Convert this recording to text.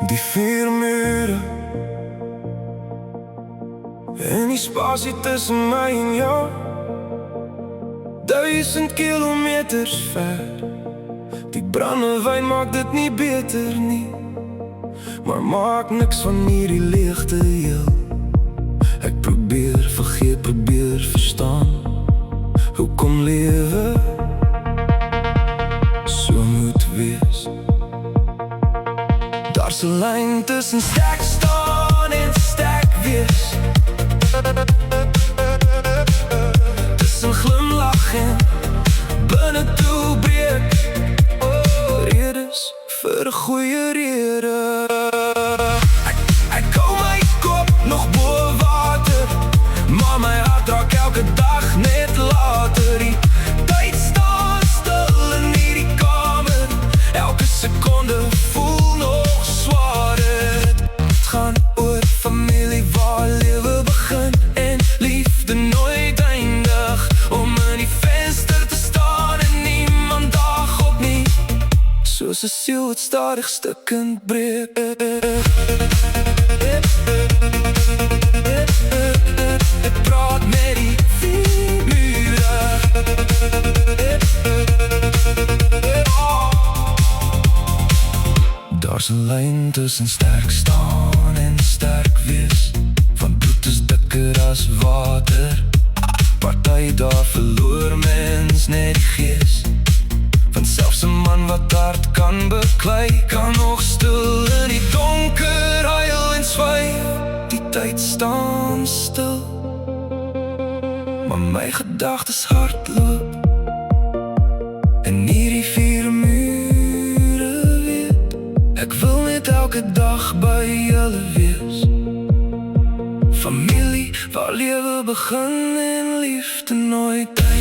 Die vier muren en die spasie tussen my en jou, 1000 kilometers ver. Die brandewyn maak dit nie beter nie, maar maak niks van hierdie leegte heel. Ek probeer vergeet, probeer verstaan hoekom lewe so moet wees. Daar's 'n lyn tussen sterk staan en sterk wees, tussen glimlach en binne toe breek. Redes vir 'n goeie rede. Ek hou my kop nog bo water, maar my hart raak elke dag net later. Die tyd staan stil in hierdie kamer, elke sekonde voel nog zwaarder. Het gaan oor familie waar lewe begin en liefde nooit eindig. Om in die venster te staan en niemand dag op nie, soos 'n siel wat stadig stukkend breek. Ek praat met die vier mure. Daar's 'n lyn tussen sterk staan en sterk wees, van bloed is dikker as water. Party daar verloor mens net die gees, want selfs 'n man wat hard kan beklei, kan nog stil in die donker huil en swyg. Die tyd staan stil, maar my gedagtes hardloop. En hierdie vier mure weet, ek wil net elke dag by julle wees. Familie waar lewe begin en liefde nooit eindig.